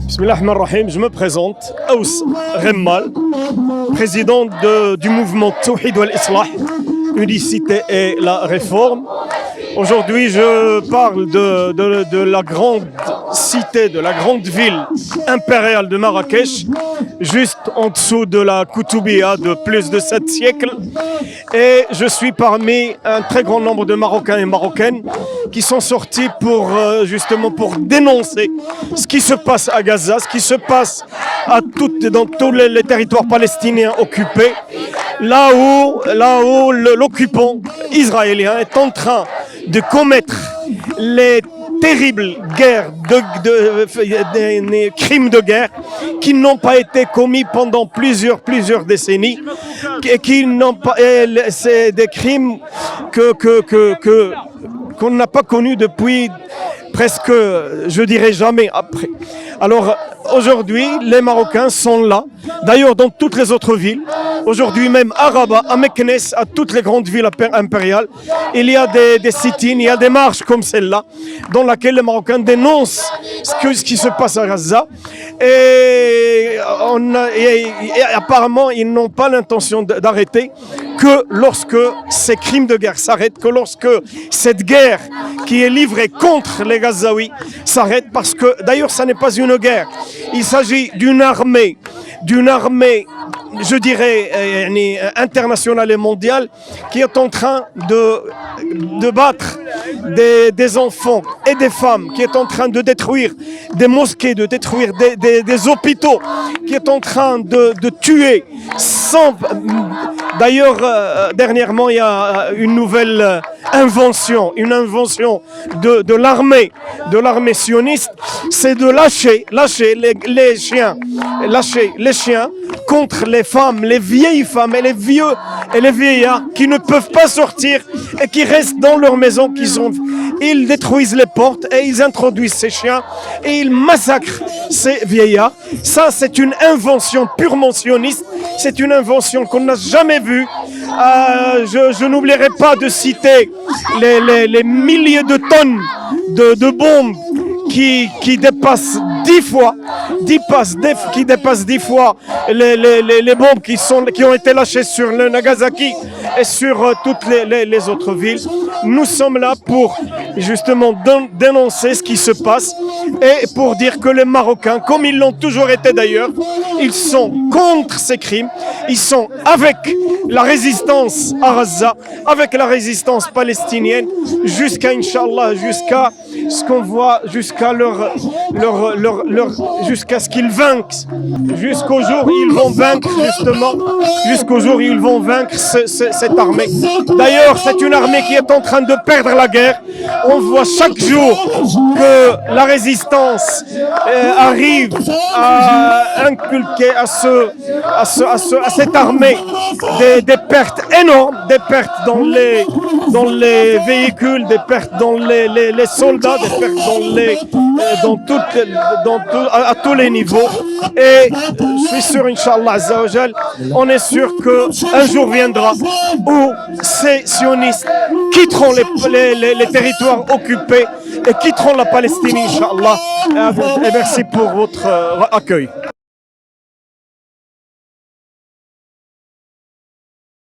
Bismillahirrahmanirrahim, je me présente, Aous Remmal, président du mouvement Tawhid wal Islah, Unicité et la Réforme. Aujourd'hui, je parle de la grande cité, de la grande ville impériale de Marrakech, juste en dessous de la Koutoubia de plus de 7 siècles. Et je suis parmi un très grand nombre de Marocains et Marocaines qui sont sortis justement pour dénoncer ce qui se passe à Gaza, ce qui se passe dans tous les territoires palestiniens occupés, là où l'occupant israélien est en train de commettre les terribles guerres, des crimes de guerre qui n'ont pas été commis pendant plusieurs décennies, et qui n'ont pas, c'est des crimes qu'on n'a pas connus depuis presque, je dirais jamais après. Alors aujourd'hui, les Marocains sont là, d'ailleurs dans toutes les autres villes. Aujourd'hui même à Rabat, à Meknès, à toutes les grandes villes impériales, il y a des sit-ins, il y a des marches comme celle-là, dans laquelle les Marocains dénoncent ce qui se passe à Gaza. Et apparemment, ils n'ont pas l'intention d'arrêter que lorsque ces crimes de guerre s'arrêtent, que lorsque cette guerre qui est livrée contre les Gazaouis s'arrête, parce que d'ailleurs, ça n'est pas une guerre. Il s'agit d'une armée, je dirais, internationale et mondiale, qui est en train de battre des enfants et des femmes, qui est en train de détruire des mosquées, de détruire des hôpitaux, qui est en train de tuer sans... D'ailleurs, dernièrement, il y a une nouvelle invention de l'armée sioniste, c'est de lâcher les chiens contre les femmes, les vieilles femmes et les vieillards qui ne peuvent pas sortir et qui restent dans leur maison, ils détruisent les portes et ils introduisent ces chiens et ils massacrent ces vieillards. Ça, c'est une invention purement sioniste, c'est une invention qu'on n'a jamais vue. Je n'oublierai pas de citer les milliers de tonnes de bombes qui dépassent 10 fois les bombes qui ont été lâchées sur le Nagasaki et sur toutes les autres villes. Nous sommes là pour justement dénoncer ce qui se passe et pour dire que les Marocains, comme ils l'ont toujours été d'ailleurs, ils sont contre ces crimes, ils sont avec la résistance à Gaza, avec la résistance palestinienne, jusqu'à Inch'Allah, jusqu'à ce qu'on voit, jusqu'à jusqu'à ce qu'ils vainquent, jusqu'au jour où ils vont vaincre justement, jusqu'au jour où ils vont vaincre cette armée. D'ailleurs, c'est une armée qui est en train de perdre la guerre. On voit chaque jour que la résistance arrive à inculquer à cette armée des pertes énormes, des pertes dans les véhicules, des pertes dans les soldats, des pertes à tous les niveaux. Et je suis sûr, Inch'Allah Azzawajal, on est sûr qu'un jour viendra où ces sionistes quitteront les territoires occupés et quitteront la Palestine, Inch'Allah. Et merci pour votre accueil.